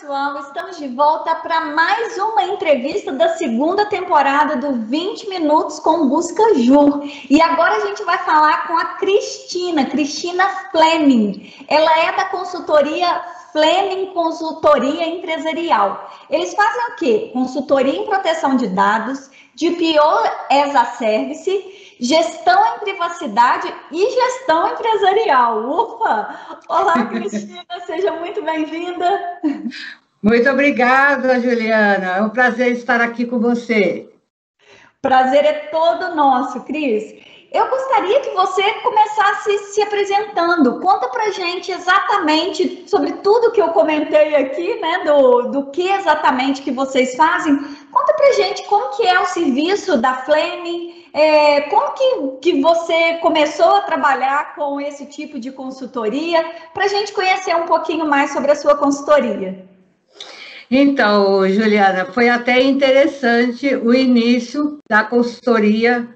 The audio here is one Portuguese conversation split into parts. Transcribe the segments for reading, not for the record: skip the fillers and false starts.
pessoal, estamos de volta para mais uma entrevista da segunda temporada do 20 Minutos com Busca Ju. E agora a gente vai falar com a Cristina Fleming. Ela é da consultoria Fleming Consultoria Empresarial. Eles fazem o quê? Consultoria em proteção de dados, DPO as a Service, gestão em privacidade e gestão empresarial. Ufa! Olá, Cristina, seja muito bem-vinda. Muito obrigada, Juliana. É um prazer estar aqui com você. Prazer é todo nosso, Cris. Eu gostaria que você começasse se apresentando. Conta pra gente exatamente sobre tudo que eu comentei aqui, né? Do que exatamente que vocês fazem. Conta pra gente como que é o serviço da Fleming, como que você começou a trabalhar com esse tipo de consultoria, para a gente conhecer um pouquinho mais sobre a sua consultoria. Então, Juliana, foi até interessante o início da consultoria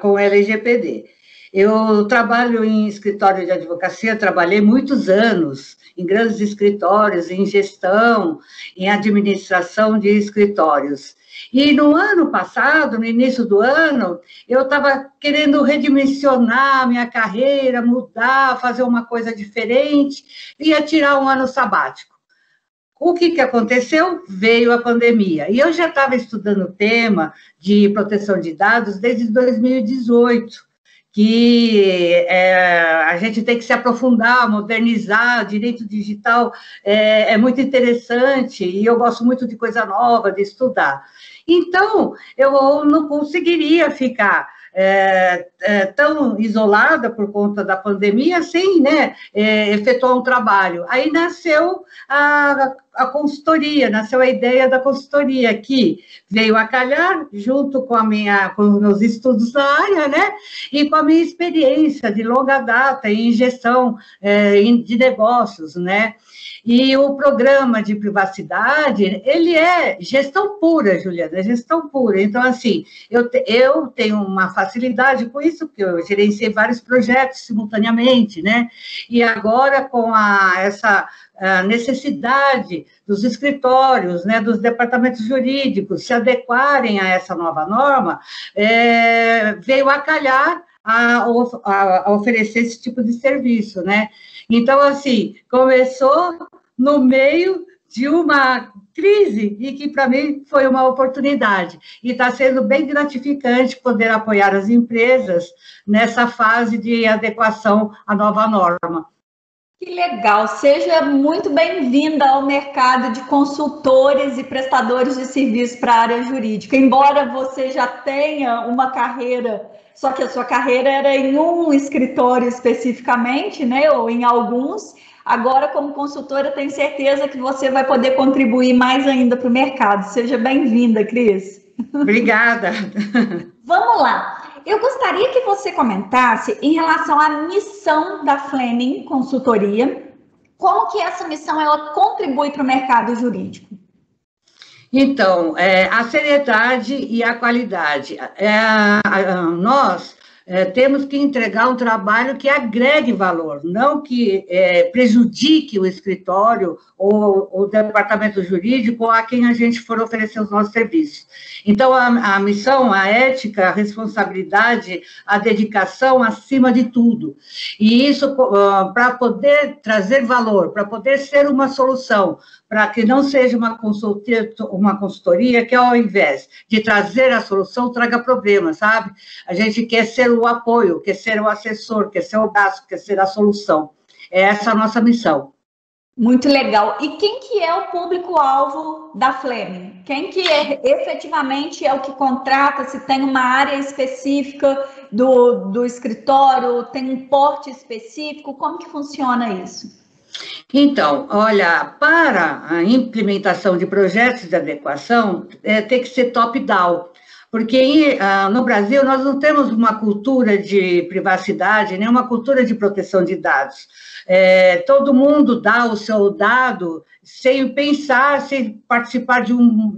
com o LGPD. Eu trabalho em escritório de advocacia, trabalhei muitos anos em grandes escritórios, em gestão, em administração de escritórios. E no ano passado, no início do ano, eu estava querendo redimensionar a minha carreira, mudar, fazer uma coisa diferente, ia tirar um ano sabático. O que aconteceu? Veio a pandemia. E eu já estava estudando o tema de proteção de dados desde 2018, que a gente tem que se aprofundar, modernizar, direito digital é muito interessante, e eu gosto muito de coisa nova, de estudar. Então, eu não conseguiria ficar tão isolada por conta da pandemia, sem, né, efetuar um trabalho. Aí nasceu a consultoria, nasceu a ideia da consultoria, que veio a calhar junto com os meus estudos na área, né, e com a minha experiência de longa data em gestão de negócios, né. E o programa de privacidade, ele é gestão pura, Juliana, é gestão pura. Então, assim, eu tenho uma facilidade com isso, porque eu gerenciei vários projetos simultaneamente, né? E agora, com essa necessidade dos escritórios, né, dos departamentos jurídicos se adequarem a essa nova norma, veio a calhar a oferecer esse tipo de serviço, né? Então, assim, começou no meio de uma crise e que, para mim, foi uma oportunidade. E está sendo bem gratificante poder apoiar as empresas nessa fase de adequação à nova norma. Que legal! Seja muito bem-vinda ao mercado de consultores e prestadores de serviços para a área jurídica. Embora você já tenha uma carreira, só que a sua carreira era em um escritório especificamente, né, ou em alguns, agora como consultora tenho certeza que você vai poder contribuir mais ainda para o mercado. Seja bem-vinda, Cris. Obrigada. Vamos lá. Eu gostaria que você comentasse em relação à missão da Fleming Consultoria, como que essa missão ela contribui para o mercado jurídico. Então, a seriedade e a qualidade. Nós temos que entregar um trabalho que agregue valor, não que prejudique o escritório ou o departamento jurídico ou a quem a gente for oferecer os nossos serviços. Então, a missão, a ética, a responsabilidade, a dedicação acima de tudo. E isso para poder trazer valor, para poder ser uma solução, para que não seja uma consultoria que, ao invés de trazer a solução, traga problemas, sabe? A gente quer ser o apoio, quer ser o assessor, quer ser o braço, quer ser a solução. É essa a nossa missão. Muito legal. E quem que é o público-alvo da Fleming? Quem que efetivamente é o que contrata, se tem uma área específica do escritório, tem um porte específico, como que funciona isso? Então, olha, para a implementação de projetos de adequação, tem que ser top-down, porque no Brasil nós não temos uma cultura de privacidade, nem uma cultura de proteção de dados. Todo mundo dá o seu dado sem pensar, sem participar de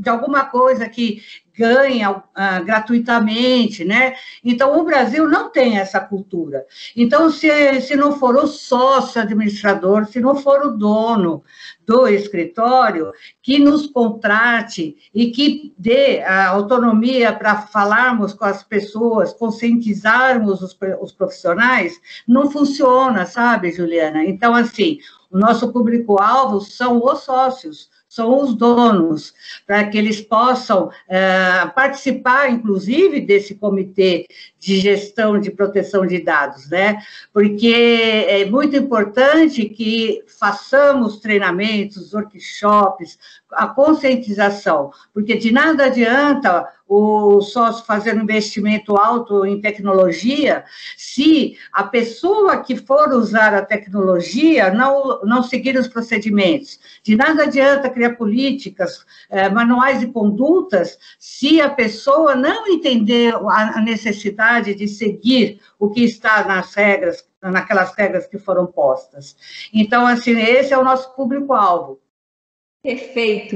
alguma coisa que ganha gratuitamente, né? Então, o Brasil não tem essa cultura. Então, se não for o sócio administrador, se não for o dono do escritório, que nos contrate e que dê a autonomia para falarmos com as pessoas, conscientizarmos os profissionais, não funciona, sabe, Juliana? Então, assim, o nosso público-alvo são os sócios, são os donos, para que eles possam participar, inclusive, desse comitê de gestão de proteção de dados, né? Porque é muito importante que façamos treinamentos, workshops, a conscientização, porque de nada adianta o sócio fazer um investimento alto em tecnologia se a pessoa que for usar a tecnologia não seguir os procedimentos. De nada adianta criar políticas, manuais de condutas, se a pessoa não entender a necessidade de seguir o que está nas regras, naquelas regras que foram postas. Então, assim, esse é o nosso público-alvo. Perfeito.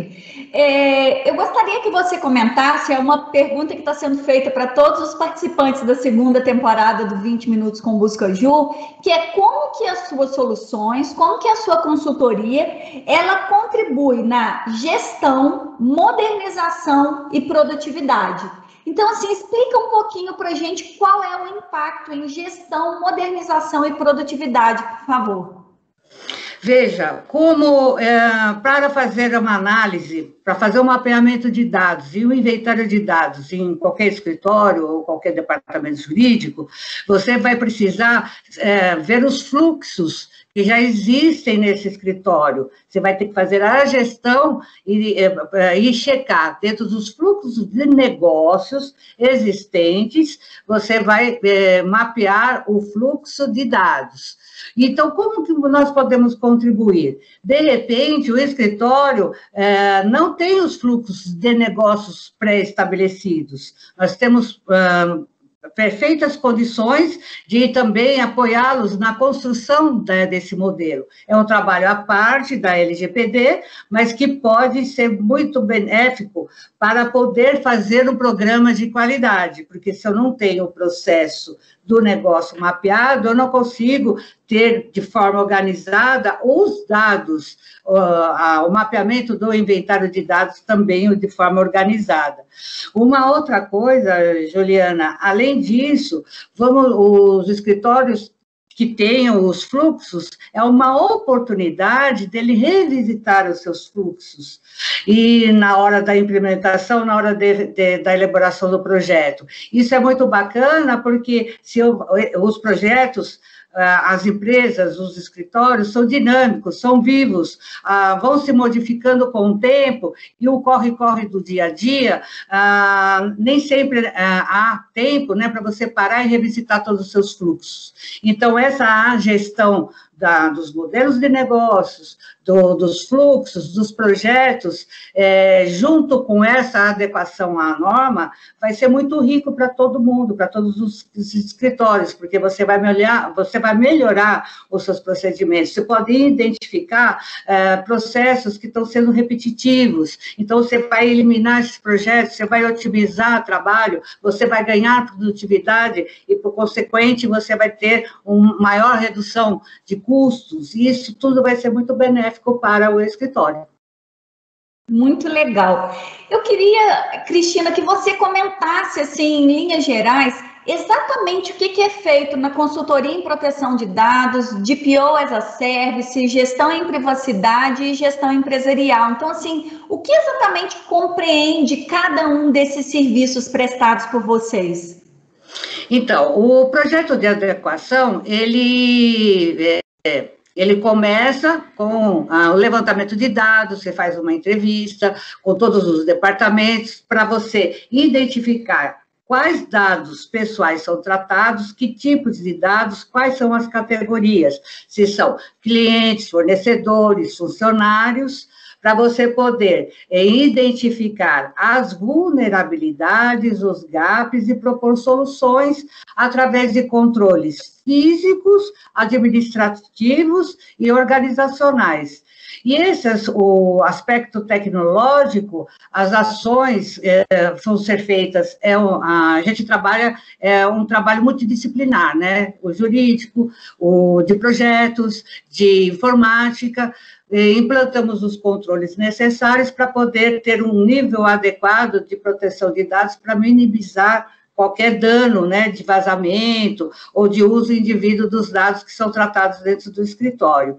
Eu gostaria que você comentasse, é uma pergunta que está sendo feita para todos os participantes da segunda temporada do 20 Minutos com Buscaju, que é como que as suas soluções, como que a sua consultoria, ela contribui na gestão, modernização e produtividade. Então, assim, explica um pouquinho para a gente qual é o impacto em gestão, modernização e produtividade, por favor. Veja, como para fazer uma análise, para fazer um mapeamento de dados e um inventário de dados em qualquer escritório ou qualquer departamento jurídico, você vai precisar ver os fluxos que já existem nesse escritório. Você vai ter que fazer a gestão e checar dentro dos fluxos de negócios existentes, você vai mapear o fluxo de dados. Então, como que nós podemos contribuir? De repente, o escritório não tem os fluxos de negócios pré-estabelecidos. Nós temos perfeitas condições de também apoiá-los na construção desse modelo. É um trabalho à parte da LGPD, mas que pode ser muito benéfico para poder fazer um programa de qualidade, porque se eu não tenho o processo do negócio mapeado, eu não consigo ter de forma organizada os dados, o mapeamento do inventário de dados também de forma organizada. Uma outra coisa, Juliana, além disso, os escritórios que tenham os fluxos, é uma oportunidade dele revisitar os seus fluxos, e na hora da implementação, na hora da elaboração do projeto. Isso é muito bacana, porque os projetos, as empresas, os escritórios são dinâmicos, são vivos, vão se modificando com o tempo, e o corre-corre do dia a dia, nem sempre há tempo, né, para você parar e revisitar todos os seus fluxos. Então, essa gestão dos modelos de negócios, dos fluxos, dos projetos, junto com essa adequação à norma, vai ser muito rico para todo mundo, para todos os escritórios, porque você vai melhorar os seus procedimentos, você pode identificar processos que estão sendo repetitivos, então você vai eliminar esses projetos, você vai otimizar o trabalho, você vai ganhar produtividade e, por consequente, você vai ter uma maior redução de custos, e isso tudo vai ser muito benéfico para o escritório. Muito legal. Eu queria, Cristina, que você comentasse, assim, em linhas gerais, exatamente o que é feito na consultoria em proteção de dados, DPO as a Service, gestão em privacidade e gestão empresarial. Então, assim, o que exatamente compreende cada um desses serviços prestados por vocês? Então, o projeto de adequação, ele começa com o levantamento de dados, você faz uma entrevista com todos os departamentos para você identificar quais dados pessoais são tratados, que tipos de dados, quais são as categorias, se são clientes, fornecedores, funcionários, para você poder identificar as vulnerabilidades, os gaps e propor soluções através de controles físicos, administrativos e organizacionais. E esse é o aspecto tecnológico, as ações vão ser feitas, a gente trabalha, um trabalho multidisciplinar, né? O jurídico, o de projetos, de informática, implantamos os controles necessários para poder ter um nível adequado de proteção de dados para minimizar qualquer dano, né, de vazamento ou de uso indevido dos dados que são tratados dentro do escritório.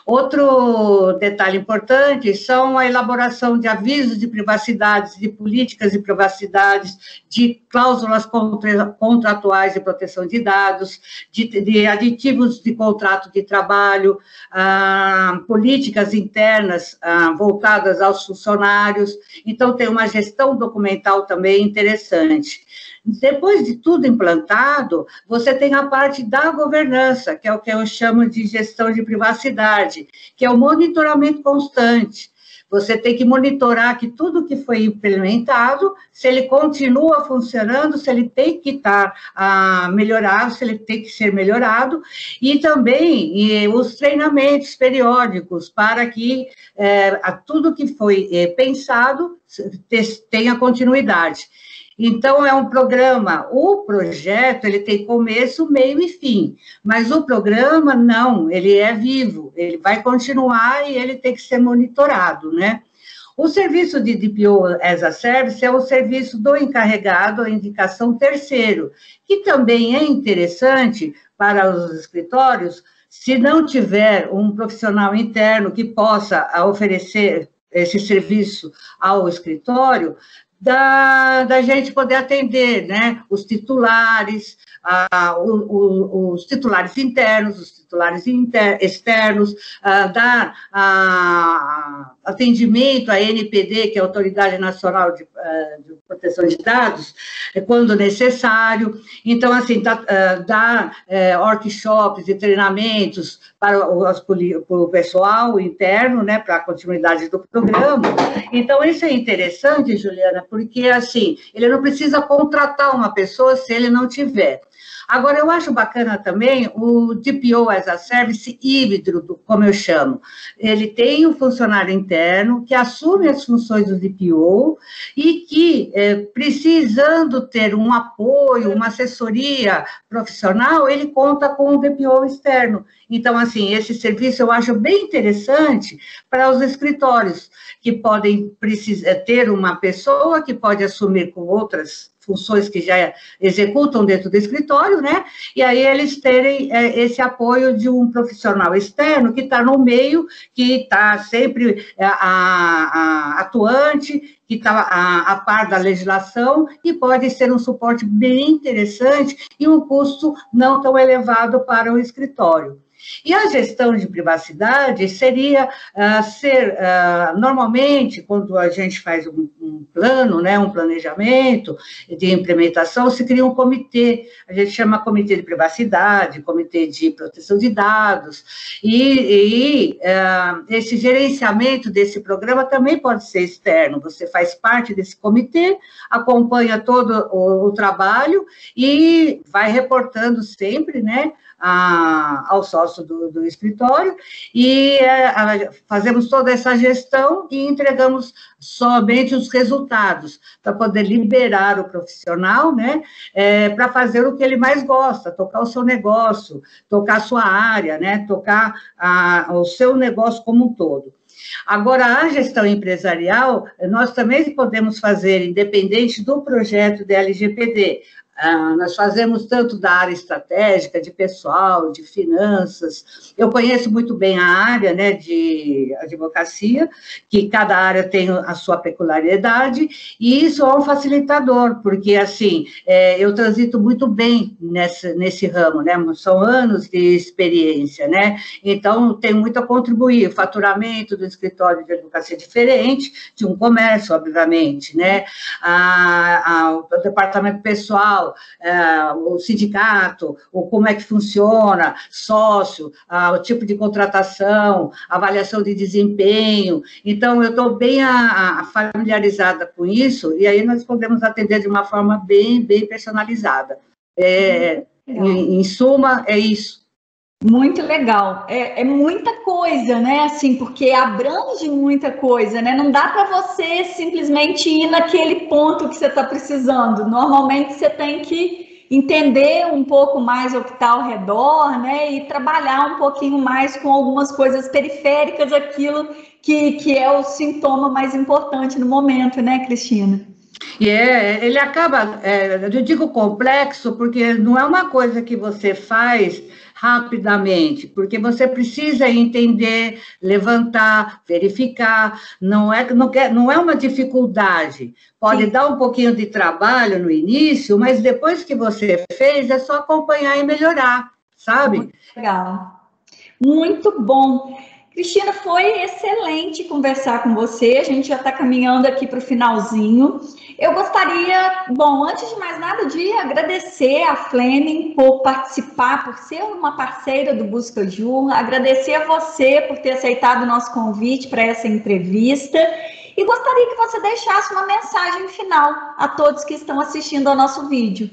Outro detalhe importante são a elaboração de avisos de privacidade, de políticas de privacidade, de cláusulas contratuais de proteção de dados, de aditivos de contrato de trabalho, políticas internas voltadas aos funcionários. Então, tem uma gestão documental também interessante. Depois de tudo implantado, você tem a parte da governança, que é o que eu chamo de gestão de privacidade, que é o monitoramento constante. Você tem que monitorar que tudo que foi implementado, se ele continua funcionando, se ele tem que estar melhorado, se ele tem que ser melhorado, e também os treinamentos periódicos para que tudo que foi pensado tenha continuidade. Então, é um programa, o projeto, ele tem começo, meio e fim, mas o programa, não, ele é vivo, ele vai continuar e ele tem que ser monitorado, né? O serviço de DPO as a Service é o serviço do encarregado, a indicação terceiro, que também é interessante para os escritórios, se não tiver um profissional interno que possa oferecer esse serviço ao escritório, da gente poder atender, né, os titulares, os titulares internos, os titulares externos, dar atendimento à NPD, que é a Autoridade Nacional de Proteção de Dados, quando necessário. Então, assim, dar workshops e treinamentos para o pessoal interno, né, para a continuidade do programa. Então, isso é interessante, Juliana, porque, assim, ele não precisa contratar uma pessoa se ele não tiver. Agora, eu acho bacana também o DPO as a Service híbrido, como eu chamo. Ele tem um funcionário interno que assume as funções do DPO e que, precisando ter um apoio, uma assessoria profissional, ele conta com o DPO externo. Então, assim, esse serviço eu acho bem interessante para os escritórios, que podem ter uma pessoa que pode assumir com outras funções que já executam dentro do escritório, né? E aí eles terem esse apoio de um profissional externo que está no meio, que está sempre atuante, que está a par da legislação e pode ser um suporte bem interessante e um custo não tão elevado para o escritório. E a gestão de privacidade seria normalmente, quando a gente faz um plano, né, um planejamento de implementação, se cria um comitê, a gente chama comitê de privacidade, comitê de proteção de dados, e esse gerenciamento desse programa também pode ser externo, você faz parte desse comitê, acompanha todo o trabalho e vai reportando sempre, né, ao sócio do escritório, e fazemos toda essa gestão e entregamos somente os resultados, para poder liberar o profissional, né, para fazer o que ele mais gosta, tocar o seu negócio, tocar a sua área, né, tocar o seu negócio como um todo. Agora, a gestão empresarial, nós também podemos fazer, independente do projeto da LGPD. Nós fazemos tanto da área estratégica, de pessoal, de finanças. Eu conheço muito bem a área, né, de advocacia, que cada área tem a sua peculiaridade, e isso é um facilitador, porque, assim, eu transito muito bem nesse ramo, né, são anos de experiência, né, então tem muito a contribuir. O faturamento do escritório de advocacia é diferente de um comércio, obviamente, né, o departamento pessoal tal, o sindicato, ou como é que funciona, sócio, o tipo de contratação, avaliação de desempenho. Então, eu estou bem familiarizada com isso, e aí nós podemos atender de uma forma bem personalizada. Em suma, é isso. Muito legal. É muita coisa, né? Assim, porque abrange muita coisa, né? Não dá para você simplesmente ir naquele ponto que você está precisando. Normalmente você tem que entender um pouco mais o que está ao redor, né? E trabalhar um pouquinho mais com algumas coisas periféricas, aquilo que é o sintoma mais importante no momento, né, Cristina? E ele acaba, eu digo complexo, porque não é uma coisa que você faz rapidamente, porque você precisa entender, levantar, verificar, não é uma dificuldade, pode Sim. dar um pouquinho de trabalho no início, mas depois que você fez, é só acompanhar e melhorar, sabe? Muito legal, muito bom. Cristina, foi excelente conversar com você, a gente já está caminhando aqui para o finalzinho. Eu gostaria, bom, antes de mais nada, de agradecer a Fleming por participar, por ser uma parceira do BuscaJur, agradecer a você por ter aceitado o nosso convite para essa entrevista e gostaria que você deixasse uma mensagem final a todos que estão assistindo ao nosso vídeo.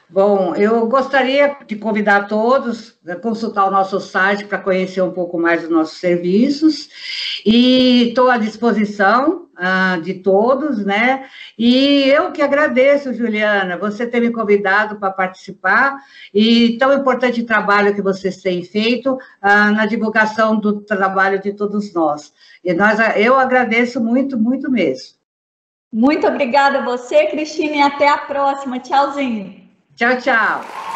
Bom, eu gostaria de convidar todos a consultar o nosso site para conhecer um pouco mais dos nossos serviços, e estou à disposição de todos, né? E eu que agradeço, Juliana, você ter me convidado para participar, e tão importante trabalho que vocês têm feito na divulgação do trabalho de todos nós. E eu agradeço muito, muito mesmo. Muito obrigada a você, Cristina, e até a próxima. Tchauzinho. Tchau, tchau.